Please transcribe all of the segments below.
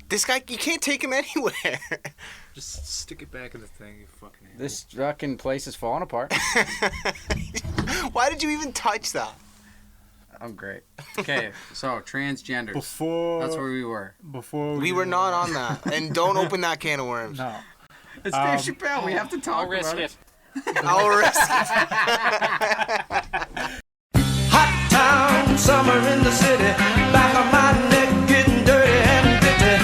This guy, you can't take him anywhere. Just stick it back in the thing, you fucking animal. This fucking place is falling apart. Why did you even touch that? I'm great. Okay, so transgenders. That's where we were. We were not on that. And don't open that can of worms. No. It's Dave Chapelle. We have to talk about it. I'll risk it. Hot town, summer in the city. Back of my neck getting dirty and bitty.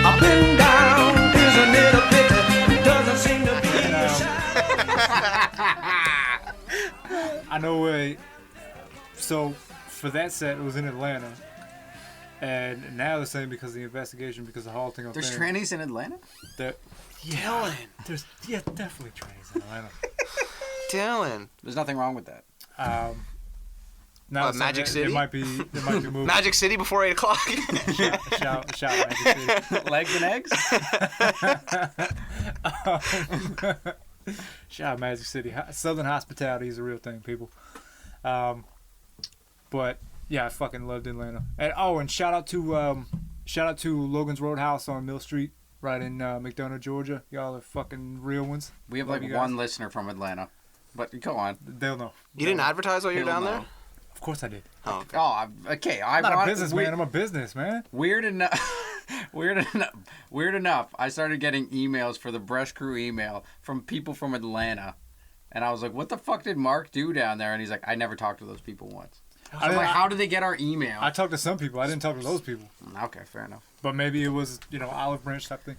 Up and down, isn't it a pity? Doesn't seem to be a shadow. I know so for that set, it was in Atlanta. And now they're saying because of the investigation, because of the halting of There's things. trannies in Atlanta? Dylan. There's definitely trannies in Atlanta. Dylan. There's nothing wrong with that. Now Magic City? They might be moving. Magic City before 8 o'clock. Shout Magic City. Legs and eggs? Shout out Magic City. Southern hospitality is a real thing, people. But yeah, I fucking loved Atlanta. And shout out to Logan's Roadhouse on Mill Street, right in McDonough, Georgia. Y'all are fucking real ones. We have like one listener from Atlanta. But go on. They'll know. You didn't advertise while you were down there? Of course I did. Oh, okay. I'm not a businessman. I'm a businessman. Weird enough. I started getting emails for the Brush Crew email from people from Atlanta, and I was like, "What the fuck did Mark do down there?" And he's like, "I never talked to those people once." I'm like, "How did they get our email?" I talked to some people. I didn't talk to those people. Okay, fair enough. But maybe it was olive branch type thing.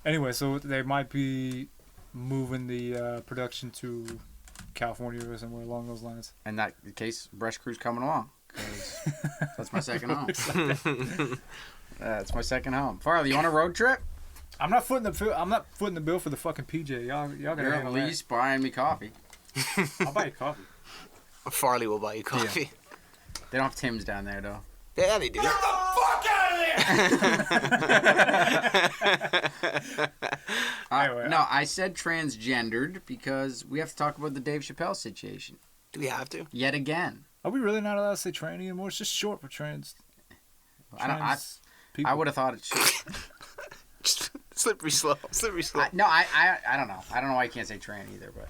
Anyway, so they might be moving the production to California or somewhere along those lines. In that case, Brush Crew's coming along. 'Cause that's my second home. That's my second home. Farley, you on a road trip? I'm not footing the bill for the fucking PJ. Y'all gotta You're at handle least buying me coffee. I'll buy you coffee. Farley will buy you coffee. Yeah. They don't have Tim's down there though. Yeah, they do. Get the fuck out of here! Anyway, No, I said transgendered because we have to talk about the Dave Chapelle situation. Do we have to? Yet again. are we really not allowed to say tranny anymore? It's just short for trans people. I would have thought it should. Just slippery slope. I don't know. I don't know why you can't say trans either, but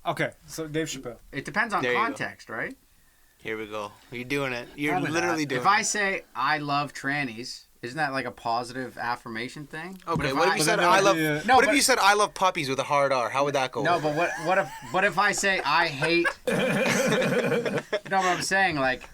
Okay, so Dave Chapelle. it depends on There you go. context, right? Here we go. You're doing it. You're Probably literally not. doing If it. I say I love trannies, isn't that like a positive affirmation thing? Okay, But what if you said I love? No, what if but- you said I love puppies with a hard R? How would that go? No, but what if I say I hate? You know what I'm saying? Like,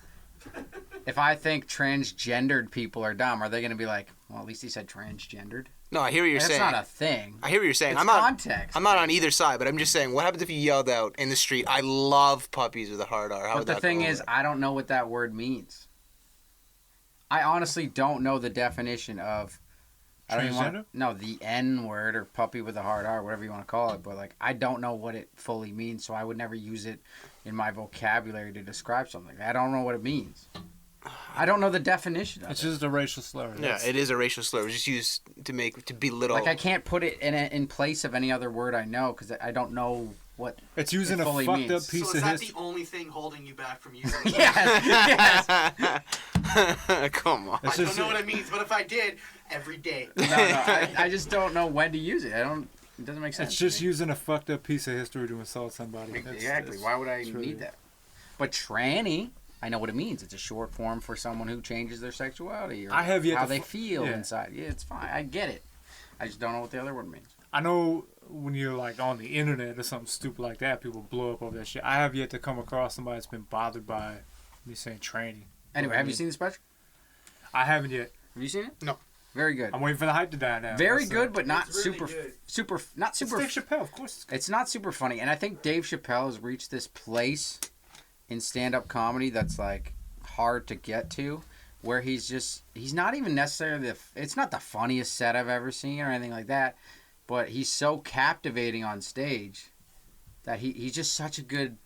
if I think transgendered people are dumb, are they going to be like, well, at least he said transgendered? No, I hear what you're That's saying. not a thing. I hear what you're saying. It's I'm not. context. I'm not on either side, but I'm just saying. What happens if you yelled out in the street, "I love puppies with a hard R"? How But would the that thing go is, over? I don't know what that word means. I honestly don't know the definition of. I don't even Transgender? no, the N word or puppy with a hard R, whatever you want to call it. But like, I don't know what it fully means, so I would never use it in my vocabulary to describe something. I don't know what it means. I don't know the definition of It's it. just a racial slur. Yeah, it is a racial slur. It was just used to belittle. Like I can't put it in place of any other word I know because I don't know what. It's using it a fully fucked means. up piece So of is that history. the only thing holding you back from using it? Yes. Come on. I don't know what it means, but if I did, every day. No, I just don't know when to use it. It doesn't make sense. It's to just me. using a fucked up piece of history to insult somebody. Exactly. Why would I truly- need that? But tranny, I know what it means. It's a short form for someone who changes their sexuality or I have yet how to they feel yeah. inside. Yeah, it's fine. I get it. I just don't know what the other word means. I know when you're like on the internet or something stupid like that, people blow up over that shit. I have yet to come across somebody that's been bothered by me saying tranny. Anyway, have you seen the special? I haven't yet. Have you seen it? No. Very good. I'm waiting for the hype to die now. Very That's, good, but not It's really super, good. not It's super. Dave Chappelle, of course. It's not super funny, and I think Dave Chappelle has reached this place in stand-up comedy that's like hard to get to, where he's not even necessarily it's not the funniest set I've ever seen or anything like that, but he's so captivating on stage that he's just such a good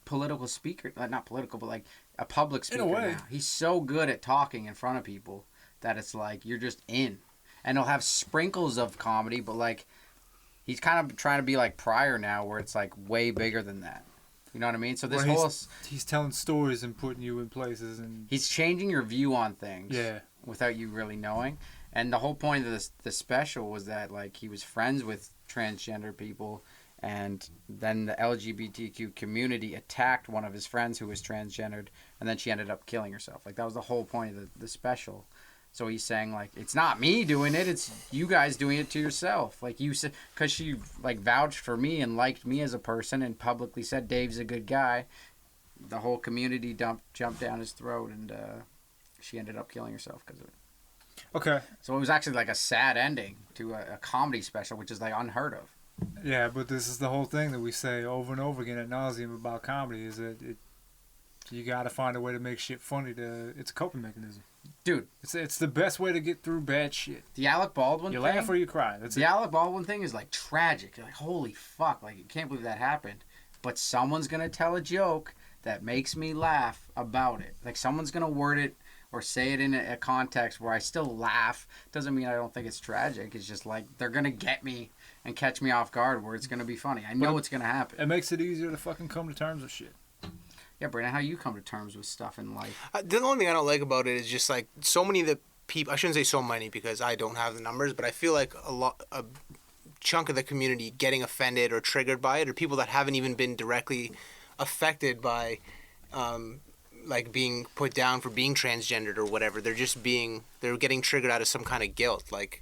political speaker, not political, but like a public speaker. In a way. Now. He's so good at talking in front of people that it's like you're just in, and he'll have sprinkles of comedy, but like he's kind of trying to be like Pryor now, where it's like way bigger than that. You know what I mean? So this Where whole he's telling stories and putting you in places and he's changing your view on things. yeah. without you really knowing. And the whole point of the special was that like he was friends with transgender people, and then the LGBTQ community attacked one of his friends who was transgendered, and then she ended up killing herself. Like that was the whole point of the special. So he's saying like it's not me doing it, it's you guys doing it to yourself. Like you said, because she like vouched for me and liked me as a person and publicly said Dave's a good guy. The whole community jumped down his throat, and she ended up killing herself because of it. Okay. So it was actually like a sad ending to a comedy special, which is like unheard of. Yeah, but this is the whole thing that we say over and over again at nauseum about comedy is that you got to find a way to make shit funny. It's a coping mechanism. Dude. It's the best way to get through bad shit. The Alec Baldwin you thing. You laugh or you cry. That's the it. Alec Baldwin thing is like tragic. You're like, holy fuck. Like, you can't believe that happened. But someone's going to tell a joke that makes me laugh about it. Like, someone's going to word it or say it in a context where I still laugh. Doesn't mean I don't think it's tragic. It's just like they're going to get me and catch me off guard where it's going to be funny. I know it's going to happen. It makes it easier to fucking come to terms with shit. Yeah, Brandon, how you come to terms with stuff in life? The only thing I don't like about it is just like so many of the people, I shouldn't say so many because I don't have the numbers, but I feel like a chunk of the community getting offended or triggered by it are people that haven't even been directly affected by like being put down for being transgendered or whatever. They're getting triggered out of some kind of guilt, like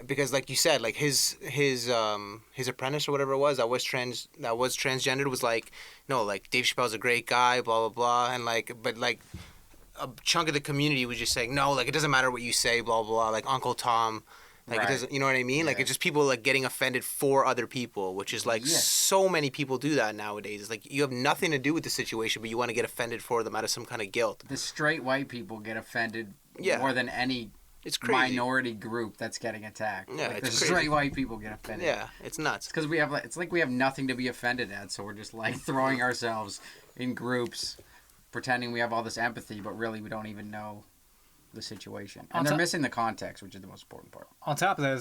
because like you said, like his apprentice or whatever it was that was transgendered was like, no, like Dave Chappelle's a great guy, blah blah blah, and like but like a chunk of the community was just saying no, like it doesn't matter what you say, blah blah, like Uncle Tom. Like right. It doesn't, you know what I mean? Yeah. Like it's just people like getting offended for other people, which is like so many people do that nowadays. It's like you have nothing to do with the situation, but you want to get offended for them out of some kind of guilt. The straight white people get offended Yeah. more than any It's crazy. minority group that's getting attacked. Yeah, like, it's the crazy. straight white people get offended. Yeah, it's nuts. Because we have like, it's like we have nothing to be offended at, so we're just like throwing ourselves in groups, pretending we have all this empathy, but really we don't even know the situation, and they're missing the context, which is the most important part. On top of that,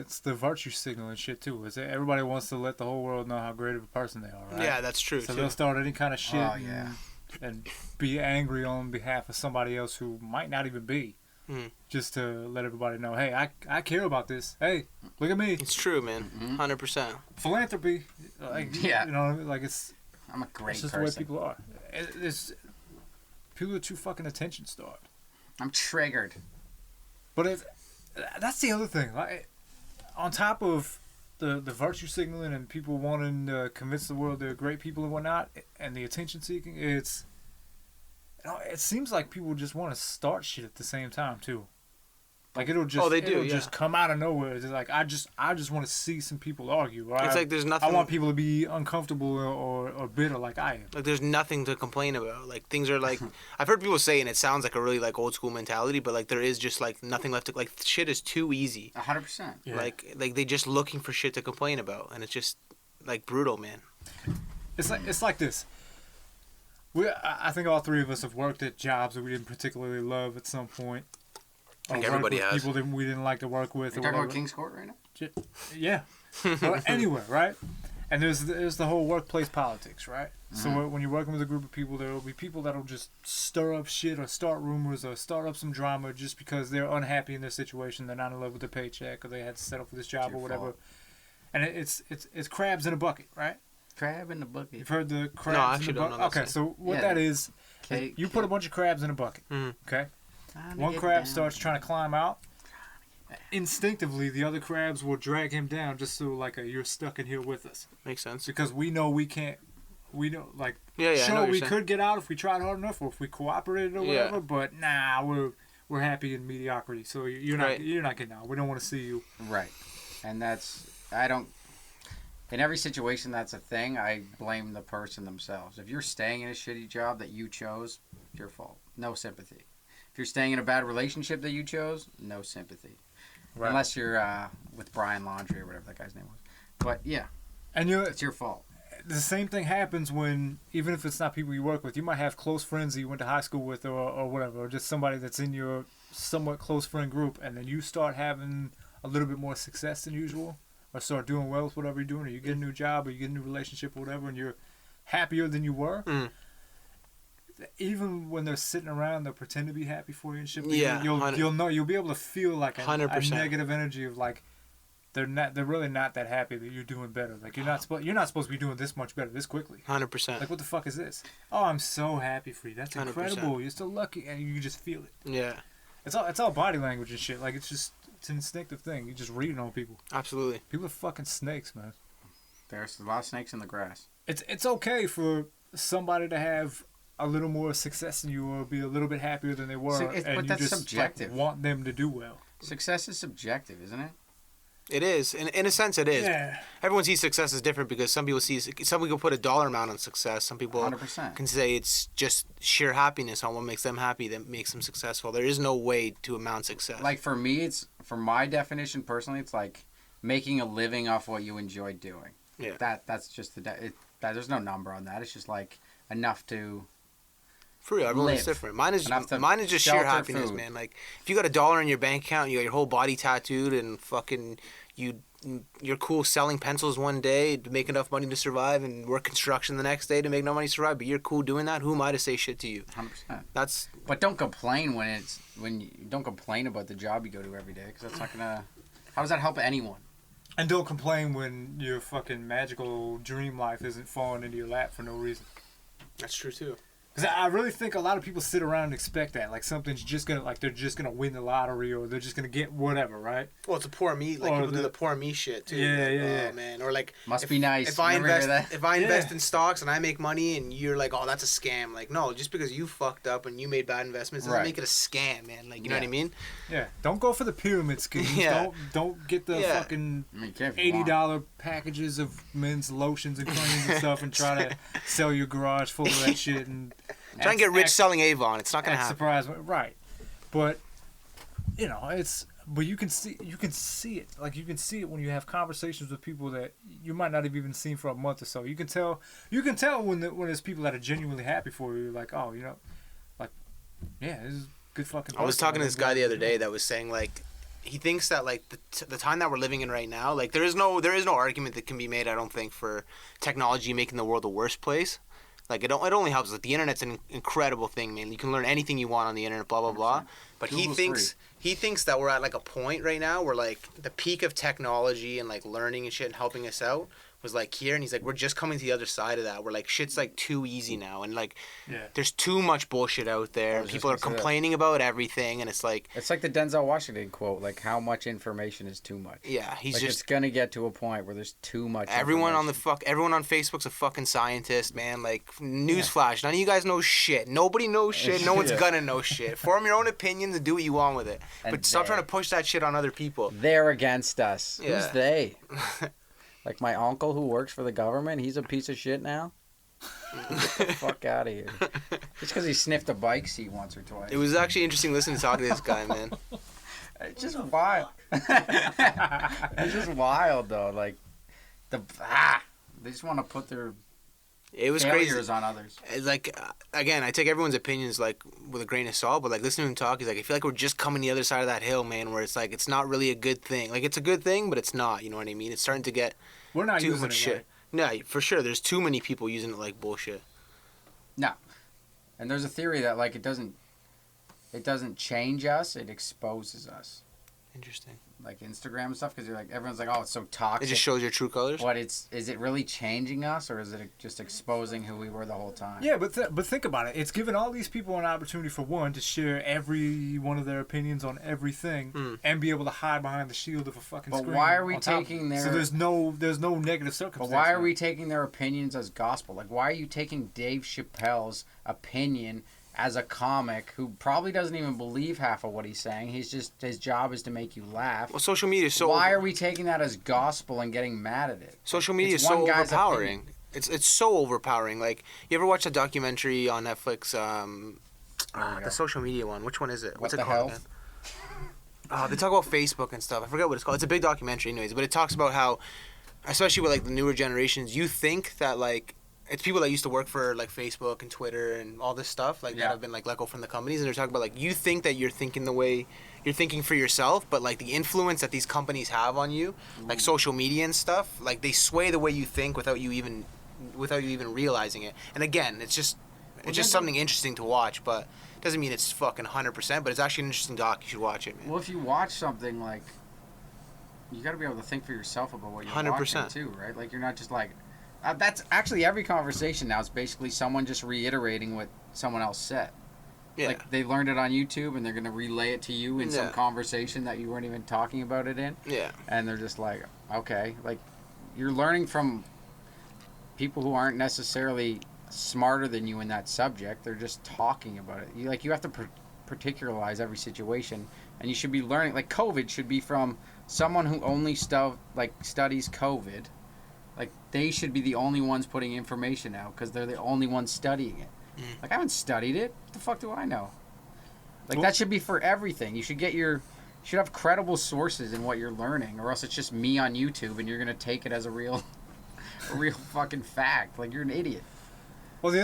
it's the virtue signal and shit too. Is that everybody wants to let the whole world know how great of a person they are, right? Yeah, that's true. So too. they'll start any kind of shit. Oh yeah. And be angry on behalf of somebody else who might not even be, just to let everybody know, hey, I care about this. Hey, look at me. It's true, man. 100%. Philanthropy, like Yeah. you know, like I'm a great it's just person. the way people are. It's people are too fucking attention starved. I'm triggered. But that's the other thing. Like, on top of the virtue signaling and people wanting to convince the world they're great people and whatnot, and the attention seeking, it seems like people just want to start shit at the same time too. Like it'll just come out of nowhere. It's like I just want to see some people argue. Or It's like there's nothing. I want people to be uncomfortable or bitter like I am. Like there's nothing to complain about. Like things are like I've heard people say, and it sounds like a really like old school mentality, but like there is just like nothing left to like shit is too easy. 100%. Yeah. Like they just looking for shit to complain about, and it's just like brutal, man. It's like this. I think all three of us have worked at jobs that we didn't particularly love at some point. I think everybody has. People that we didn't like to work with. You're talking about King's Court right now? Yeah. So anywhere, right? And there's the whole workplace politics, right? So when you're working with a group of people, there will be people that'll just stir up shit or start rumors or start up some drama just because they're unhappy in their situation. They're not in love with their paycheck or they had to settle for this job or whatever. Fault. And it's crabs in a bucket, right? Crab in the bucket. You've heard the crabs No, I in actually the don't bucket? know that Okay, saying. so what that is, you put a bunch of crabs in a bucket, okay? One crab starts trying to climb out. Instinctively, the other crabs will drag him down just so, like, you're stuck in here with us. Makes sense. Because we know we can't, we know, like, Yeah, I know sure, what we you're saying. could get out if we tried hard enough or if we cooperated or whatever, but nah, we're happy in mediocrity. So you're not getting out. We don't want to see you. Right. And in every situation that's a thing, I blame the person themselves. If you're staying in a shitty job that you chose, it's your fault. No sympathy. If you're staying in a bad relationship that you chose, no sympathy. Right. Unless you're with Brian Laundrie or whatever that guy's name was. But yeah, and it's your fault. The same thing happens when, even if it's not people you work with, you might have close friends that you went to high school with or whatever, or just somebody that's in your somewhat close friend group, and then you start having a little bit more success than usual, or start doing well with whatever you're doing, or you get a new job, or you get a new relationship or whatever, and you're happier than you were. even when they're sitting around, they'll pretend to be happy for you and shit. But Yeah, you'll be able to feel like a 100%. negative energy of like they're really not that happy that you're doing better. Like you're not supposed to be doing this much better this quickly. 100%. Like what the fuck is this? Oh, I'm so happy for you. That's 100%. incredible. You're so lucky, and you just feel it. Yeah, It's all body language and shit. Like it's an instinctive thing. You just read it on people. absolutely. People are fucking snakes, man. There's a lot of snakes in the grass. It's okay for somebody to have a little more success than you or be a little bit happier than they were, But and you that's just subjective. like, want them to do well. Success is subjective, isn't it? It is. In a sense, it is. Yeah. Everyone sees success as different because some people put a dollar amount on success. Some people 100%. can say it's just sheer happiness on what makes them happy that makes them successful. There is no way to amount success. Like for me, for my definition personally, it's like making a living off what you enjoy doing. Yeah. That's just there's no number on that. It's just like enough to. For real, everyone's live. different. Mine is Enough to just sheer shelter happiness, food. man. Like if you got $1 in your bank account, you got your whole body tattooed, and fucking you're cool selling pencils one day to make enough money to survive, and work construction the next day to make no money to survive. But you're cool doing that. Who am I to say shit to you? 100%. That's But don't complain don't complain about the job you go to every day, because that's not gonna. How does that help anyone? And don't complain when your fucking magical dream life isn't falling into your lap for no reason. that's true too. Because I really think a lot of people sit around and expect that. Like something's just gonna, like they're just gonna win the lottery or they're just gonna get whatever, right? Well, it's a poor me. Like Or people do the- the poor me shit too. Yeah, Like, yeah, oh, yeah. man. Or like Must be nice. If I You ever hear invest, that? if I invest Yeah. in stocks and I make money, and you're like, oh, that's a scam. Like, no, just because you fucked up and you made bad investments doesn't Right. make it a scam, man. Like, you know what I Yeah. mean? Yeah. Don't go for the pyramid schemes. Yeah. Don't get the Yeah. fucking I mean, you can if you want. $80 packages of men's lotions and creams and stuff and try to sell your garage full of that shit and Try and get rich act- selling Avon. It's not gonna act happen. surprised, right? But you know, but you can see it. Like you can see it when you have conversations with people that you might not have even seen for a month or so. You can tell when there's people that are genuinely happy for you. Like, oh, you know, like, yeah, this is good fucking. I was person. talking to this guy the other day that was saying like he thinks that like the time that we're living in right now, like there is no argument that can be made, I don't think, for technology making the world a worse place. Like it only helps. Like the internet's an incredible thing, man. You can learn anything you want on the internet, blah blah blah. But Google's he thinks that we're at like a point right now where like the peak of technology and like learning and shit and helping us out was like here, and he's like, we're just coming to the other side of that. We're like shit's like too easy now, and like Yeah. there's too much bullshit out there. I was just People are gonna say that. complaining about everything, and it's like, It's like the Denzel Washington quote, like how much information is too much. yeah, he's Like just it's gonna get to a point where there's too much. everyone on information. everyone on Facebook's a fucking scientist, man. Like newsflash, none of you guys know shit. Nobody knows shit. No one's Yeah. gonna know shit. Form your own opinions and do what you want with it. And But stop they- trying to push that shit on other people. They're against us. Yeah. Who's they? Like my uncle who works for the government, he's a piece of shit now. Get the fuck out of here. Just because he sniffed a bike seat once or twice. It was actually interesting listening to talk to this guy, man. It's just wild. It's just wild though. Like they just want to put their It was failures crazy. on others. It's like again, I take everyone's opinions like with a grain of salt, but like listening to him talk, he's like, I feel like we're just coming the other side of that hill, man. Where it's like it's not really a good thing. Like it's a good thing, but it's not. You know what I mean? It's starting to get We're not too using much it shit. right. No, for sure. There's too many people using it like bullshit. No. And there's a theory that like it doesn't change us, it exposes us. Interesting. Like Instagram and stuff, because you're like everyone's like, oh, it's so toxic. It just shows your true colors. What is it really changing us, or is it just exposing who we were the whole time? Yeah, but think about it. It's given all these people an opportunity for one to share every one of their opinions on everything and be able to hide behind the shield of a fucking But screen. why are we on top of taking it. their- So there's no negative But circumstance. why are right? we taking their opinions as gospel? Like, why are you taking Dave Chappelle's opinion as a comic who probably doesn't even believe half of what he's saying? His job is to make you laugh. Well, social media is so. Why are we taking that as gospel and getting mad at it? Social media It's is so one guy's overpowering. opinion. It's so overpowering. Like, you ever watch a documentary on Netflix? go. The social media one. Which one is it? What's What it the called hell? again? They talk about Facebook and stuff. I forget what it's called. It's a big documentary, anyways. But it talks about how, especially with like the newer generations, you think that like it's people that used to work for like Facebook and Twitter and all this stuff like Yeah. that have been like let go from the companies, and they're talking about like you think that you're thinking the way you're thinking for yourself, but like the influence that these companies have on you, like social media and stuff, like they sway the way you think without you even realizing it. And again, it's just It's just something interesting to watch, but it doesn't mean it's fucking 100%. But it's actually an interesting doc. You should watch it, man. Well, if you watch something like, you got to be able to think for yourself about what you're 100%. watching too, right? Like you're not just like. That's actually every conversation now. It's basically someone just reiterating what someone else said. Yeah. Like they learned it on YouTube and they're gonna relay it to you in some conversation that you weren't even talking about it in. Yeah. And they're just like, okay, like you're learning from people who aren't necessarily smarter than you in that subject. They're just talking about it. You have to particularize every situation, and you should be learning. Like COVID should be from someone who only studies COVID. Like they should be the only ones putting information out because they're the only ones studying it. Like I haven't studied it. What the fuck do I know? Like that should be for everything. You should have credible sources in what you're learning, or else it's just me on YouTube and you're gonna take it as a real fucking fact. Like you're an idiot. Well, the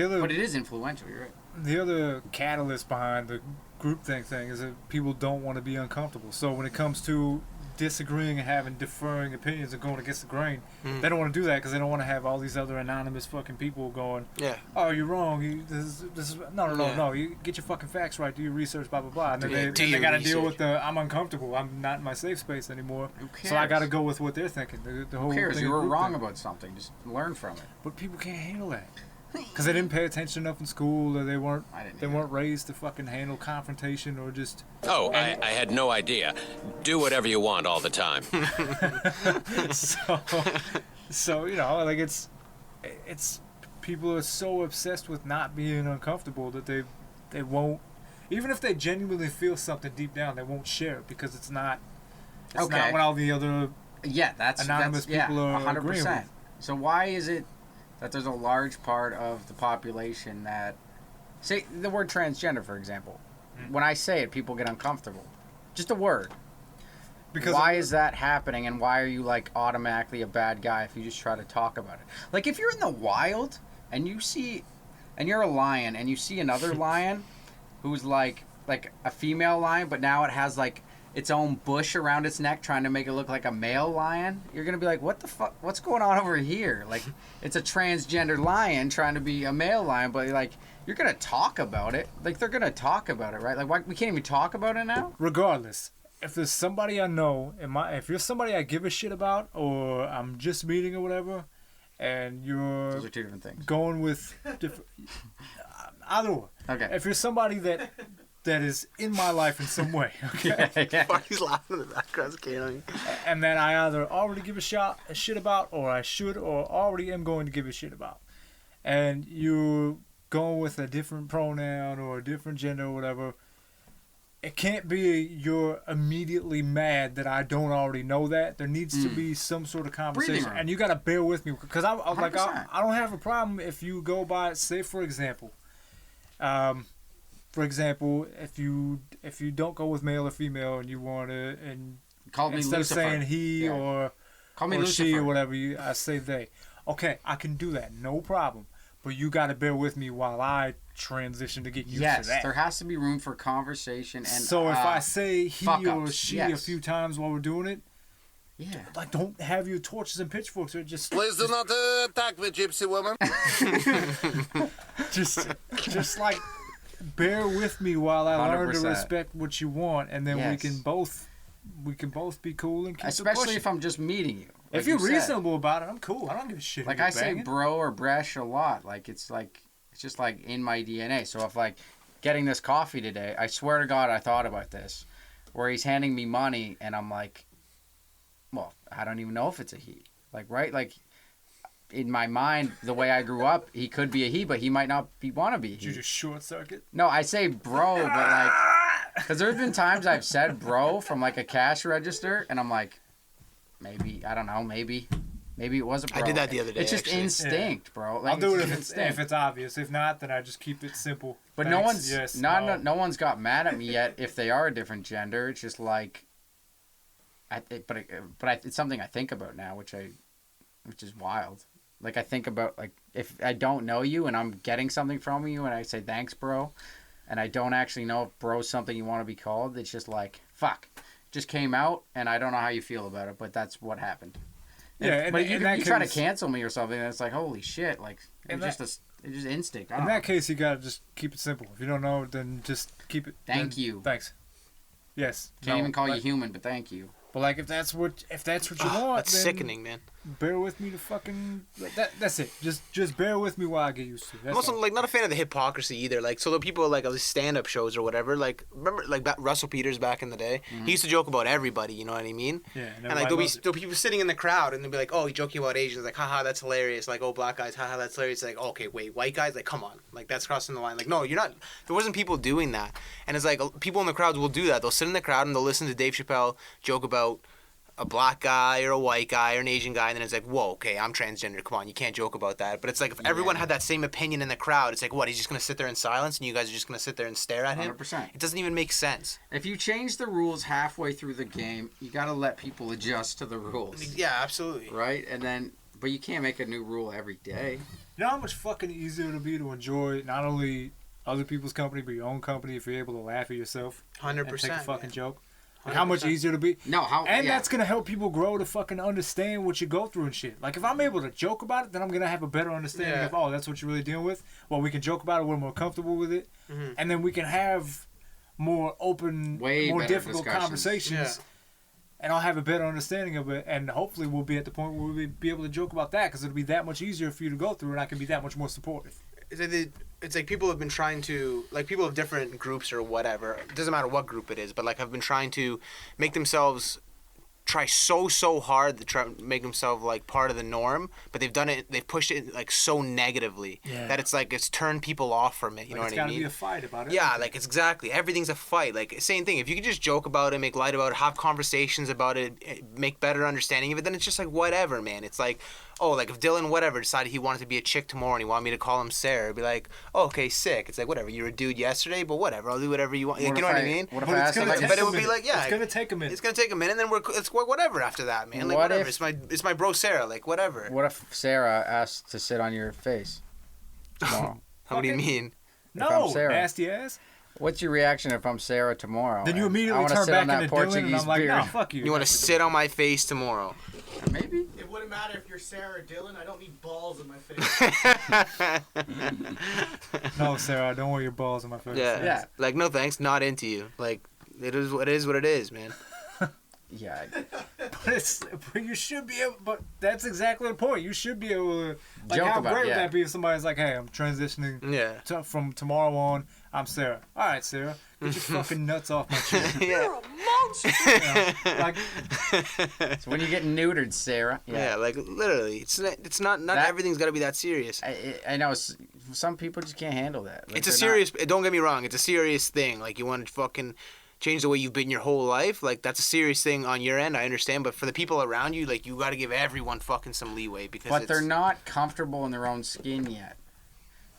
other. But it is influential. You're right. The other catalyst behind the groupthink thing is that people don't want to be uncomfortable. So when it comes to disagreeing and having differing opinions and going against the grain, they don't want to do that because they don't want to have all these other anonymous fucking people going, oh, you're wrong. This is no. You get your fucking facts right. Do your research, blah, blah, blah. And then they got to deal with the, I'm uncomfortable. I'm not in my safe space anymore. Who cares? So I got to go with what they're thinking. The whole Who cares? thing You were of wrong groupthink. about something. Just learn from it. But people can't handle that. Because they didn't pay attention enough in school, or they weren't raised to fucking handle confrontation, or just. Oh, I had no idea. Do whatever you want all the time. so like it's people are so obsessed with not being uncomfortable that they won't, even if they genuinely feel something deep down, they won't share it because it's not what all the other anonymous people are 100%. Agreeing with. So why is it that there's a large part of the population that, say the word transgender, for example, when I say it, people get uncomfortable. Just a word. Because why is that happening, and why are you like automatically a bad guy if you just try to talk about it? Like if you're in the wild and you're a lion and you see another lion who's like a female lion, but now it has like its own bush around its neck trying to make it look like a male lion, you're going to be like, what the fuck? What's going on over here? Like, it's a transgender lion trying to be a male lion, but like, you're going to talk about it. Like, they're going to talk about it, right? Like, why, we can't even talk about it now? Regardless, if there's somebody I know, if you're somebody I give a shit about, or I'm just meeting or whatever, and you're Those are two different things. Going with different, either one. Okay. If you're somebody that is in my life in some way, okay? Fuck, he's laughing in the background. And that I either already give a shit about, or I should, or already am going to give a shit about. And you're going with a different pronoun or a different gender or whatever. It can't be you're immediately mad that I don't already know that. There needs to be some sort of conversation. And you got to bear with me. Because I don't have a problem if you go by, say, for example, if you don't go with male or female and you want to, and call me instead Lucifer. of saying he or call me or Lucifer. she or whatever, I say they. Okay, I can do that, no problem. But you got to bear with me while I transition to get used to that. Yes, there has to be room for conversation. And so if I say he or ups, she a few times while we're doing it, like don't have your torches and pitchforks or just. Please do not attack the gypsy woman. just like bear with me while I learn to 100%. respect what you want, and then we can both be cool and keep especially if I'm just meeting you. Like if you're reasonable about it, I'm cool. I don't give a shit. Like I say bro or bresh a lot. Like it's just like in my DNA. So if like getting this coffee today, I swear to God I thought about this, where he's handing me money and I'm like, well, I don't even know if it's a he. Like, right? Like in my mind, the way I grew up, he could be a he, but he might not want to be a he. Did you just short circuit? No, I say bro, but like, because there's been times I've said bro from like a cash register, and I'm like, maybe, I don't know, maybe it was a bro. I did that the other day. It's just actually. instinct, bro. Like, I'll do it if it's obvious. If not, then I just keep it simple. But Thanks, no one's got mad at me yet if they are a different gender. It's just like, it's something I think about now, which is wild. Like I think about like if I don't know you and I'm getting something from you and I say thanks, bro, and I don't actually know if bro's something you want to be called. It's just like fuck, just came out and I don't know how you feel about it, but that's what happened. But you try to cancel me or something, and it's like holy shit, like you're just It's just instinct. I In don't that know. case, you gotta just keep it simple. If you don't know, then just keep it. Thank then- you. Thanks. Yes. Can't no, even call you like- human, but thank you. But like, if that's what you want, That's then sickening, man. bear with me to fucking. That's it. Just bear with me while I get used to it. I'm That's also all. like not a fan of the hypocrisy either. Like, so the people like of the stand-up shows or whatever. Like, remember like Russell Peters back in the day? He used to joke about everybody. You know what I mean? Yeah, And like everybody there'll be people sitting in the crowd and they'll be like, "Oh, he's joking about Asians." Like, haha, that's hilarious. Like, oh, black guys, haha, that's hilarious. Like, okay, wait, white guys, like, come on, like that's crossing the line. Like, no, you're not. There wasn't people doing that. And it's like people in the crowds will do that. They'll sit in the crowd and they'll listen to Dave Chappelle joke about a black guy or a white guy or an Asian guy, and then it's like, whoa, okay, I'm transgender. Come on, you can't joke about that. But it's like if everyone had that same opinion in the crowd, it's like, what? He's just gonna sit there in silence, and you guys are just gonna sit there and stare at him. 100%. It doesn't even make sense. If you change the rules halfway through the game, you got to let people adjust to the rules, Yeah, absolutely. right? And then, but you can't make a new rule every day. You know how much fucking easier it'll be to enjoy not only other people's company but your own company if you're able to laugh at yourself 100%. and take a fucking man. joke. Like how much 100%. easier it'll be. No, how? And yeah. that's gonna help people grow to fucking understand what you go through and shit. Like if I'm able to joke about it, then I'm gonna have a better understanding Yeah. of that's what you're really dealing with. Well, we can joke about it, we're more comfortable with it, and then we can have more open, Way more better difficult discussions. conversations. And I'll have a better understanding of it, and hopefully we'll be at the point where we'll be able to joke about that because it'll be that much easier for you to go through, and I can be that much more supportive. It's like people have been trying to, like people of different groups or whatever, it doesn't matter what group it is, but like have been trying to make themselves try so hard to try to make themselves like part of the norm, but they've pushed it like so negatively that it's like it's turned people off from it. You know what I mean? It's got to be a fight about it. Yeah, like it's exactly. Everything's a fight. Like same thing. If you could just joke about it, make light about it, have conversations about it, make better understanding of it, then it's just like whatever, man. It's like, oh, like if Dylan whatever decided he wanted to be a chick tomorrow and he wanted me to call him Sarah, it'd be like, oh, okay, sick. It's like whatever. You were a dude yesterday, but whatever. I'll do whatever you want. Like, you know what I mean? What if But I it's asked gonna him, take but it a would be minute. like, yeah, It's gonna take a minute. It's gonna take a minute, and then it's whatever after that, man. Like What whatever. if- It's my bro Sarah. Like whatever. What if Sarah asked to sit on your face tomorrow? What do you mean? I'm No, Sarah. nasty ass. What's your reaction if I'm Sarah tomorrow? Then you and I immediately wanna turn sit back on that into Dylan, and Portuguese I'm like, beard? nah, fuck you. You want to sit on my face tomorrow? Maybe. It wouldn't matter if you're Sarah or Dylan. I don't need balls in my face. No, Sarah, I don't want your balls in my face. Yeah. Yeah. Like no thanks, not into you. Like it is what it is, man. Yeah. But you should be able. But that's exactly the point. You should be able to. Like, Joke how about it, great would yeah. that be if somebody's like, "Hey, I'm transitioning Yeah. from tomorrow on. I'm Sarah. All right, Sarah, get your fucking nuts off my chin." Yeah. Like, So when you get neutered, Sarah. Yeah, like literally, it's not That- everything's got to be that serious. I know some people just can't handle that. Like, It's a they're serious. Don't get me wrong. It's a serious thing. Like you want to fucking change the way you've been your whole life. Like that's a serious thing on your end. I understand, but for the people around you, like you got to give everyone fucking some leeway because. But they're not comfortable in their own skin yet.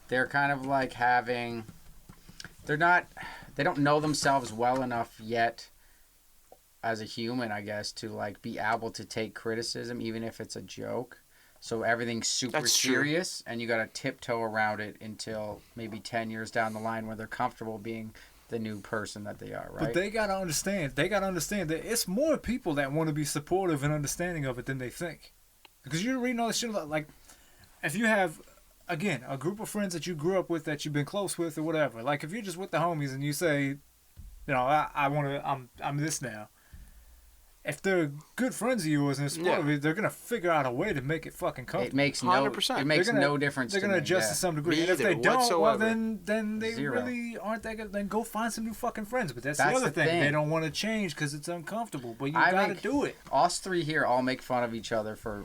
They're kind of like having. They don't know themselves well enough yet as a human, I guess, to like be able to take criticism even if it's a joke. So everything's super That's true. serious and you got to tiptoe around it until maybe 10 years down the line where they're comfortable being the new person that they are, right? but they gotta understand. They gotta understand that it's more people that want to be supportive and understanding of it than they think. Because you're reading all this shit about, like, if you have, again, a group of friends that you grew up with that you've been close with or whatever. Like if you're just with the homies and you say, you know, I'm this now. If they're good friends of yours and supportive of it, they're gonna figure out a way to make it fucking It comfortable. makes 100%. It makes They're gonna- no difference. They're to gonna me, adjust yeah. to some degree. Me And if they either, don't, well whatsoever. then they Zero. really aren't that good. Then go find some new fucking friends. But that's That's the other the thing. thing. They don't want to change because it's uncomfortable. But you I gotta make- do it. Us three here all make fun of each other for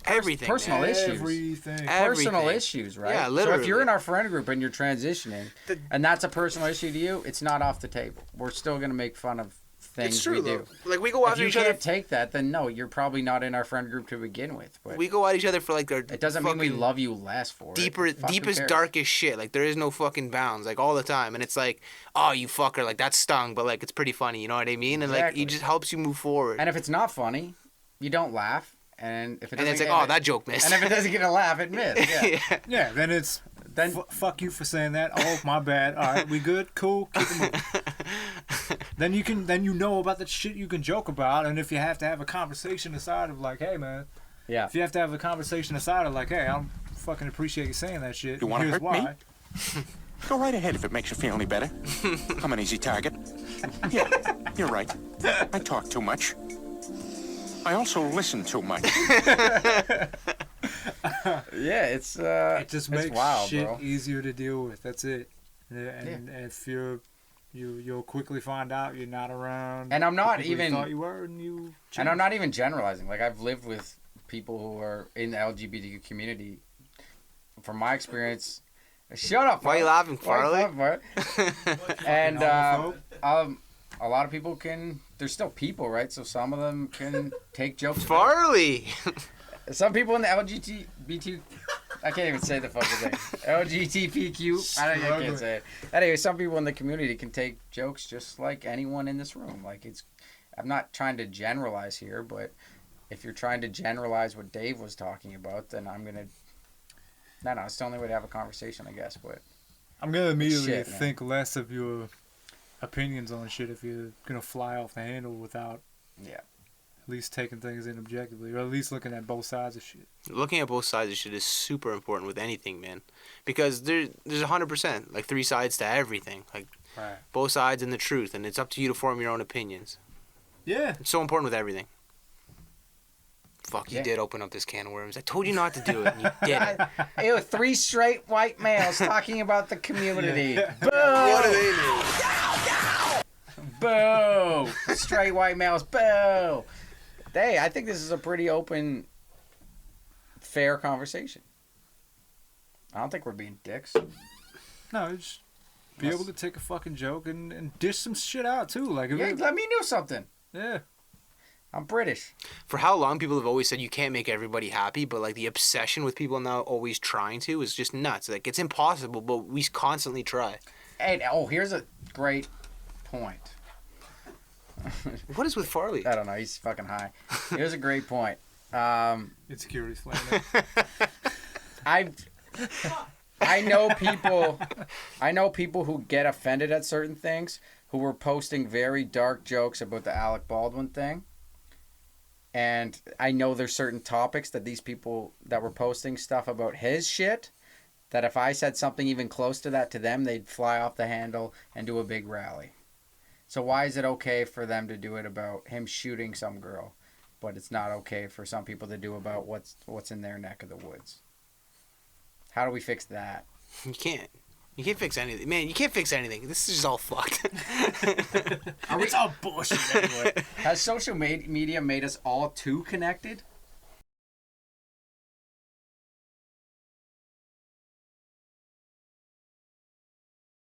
everything. personal man. issues. Everything. personal Everything. issues, right? Yeah, So if literally. you're in our friend group and you're transitioning, The- and that's a personal issue to you, it's not off the table. We're still gonna make fun of things It's true we do. though. Like we go If after you each other. can't take that, then no, you're probably not in our friend group to begin with. But We go at each other for like our. it doesn't mean we fucking love you less for deeper, it. Fuck, who deepest, cares? darkest shit. Like there is no fucking bounds, like all the time. And it's like, oh, you fucker, like that stung, but like it's pretty funny. You know what I mean? And like Exactly. it just helps you move forward. And if it's not funny, you don't laugh. And if it And doesn't it's like, get oh, that joke missed. and if it doesn't get a laugh, it missed. Yeah. yeah. Yeah. Then it's Then fuck you for saying that. Oh, my bad. All right, we good? Cool. Keep it moving. Then you know about the shit you can joke about, and if you have to have a conversation aside of like, hey man, yeah. if you have to have a conversation aside of like, hey, I'm fucking appreciate you saying that shit. You wanna Here's hurt why. me? Go right ahead if it makes you feel any better. I'm an easy target. Yeah, you're right. I talk too much. I also listen too much. Yeah, it's It just it's makes wild, shit bro. easier to deal with. That's it. And if you'll quickly find out you're not around. And I'm not the people you even- thought you were, and you. And I'm not even generalizing. Like, I've lived with people who are in the LGBTQ community. From my experience, shut up. Why are you laughing, Why Farley? you and a lot of people can. They're still people, right? So some of them can take jokes. Farley! Some people in the LGBT, I can't even say the fucking thing. LGBTQ. I can't say it. Anyway, some people in the community can take jokes just like anyone in this room. Like, it's. I'm not trying to generalize here, but if you're trying to generalize what Dave was talking about, then I'm gonna. No, it's the only way to have a conversation, I guess. But I'm gonna immediately Shit, man. think less of your opinions on shit if you're gonna fly off the handle without yeah, at least taking things in objectively, or at least looking at both sides of shit. Looking at both sides of shit is super important with anything, man. Because there's 100%, like 3 sides to everything. Like, Right. both sides and the truth, and it's up to you to form your own opinions. Yeah. It's so important with everything. Fuck, you Yeah. did open up this can of worms. I told you not to do it, and you did it. Ew, 3 straight white males talking about the community. Boo! What do they mean? Boo! Straight white males. Boo! Hey, I think this is a pretty open, fair conversation. I don't think we're being dicks. No, just be able to take a fucking joke and dish some shit out too. Like, if Yeah, it, let me know something. yeah. I'm British. For how long people have always said you can't make everybody happy, but like the obsession with people now always trying to is just nuts. Like, it's impossible, but we constantly try. And here's a great point. What is with Farley? I don't know. He's fucking high. Here's a great point. Insecurities flaming. I know people who get offended at certain things, who were posting very dark jokes about the Alec Baldwin thing. And I know there's certain topics that these people that were posting stuff about his shit, that if I said something even close to that to them, they'd fly off the handle and do a big rally. So why is it okay for them to do it about him shooting some girl, but it's not okay for some people to do about what's in their neck of the woods? How do we fix that? You can't. You can't fix anything. Man, you can't fix anything. This is just all fucked. It's all bullshit anyway. Has social media made us all too connected?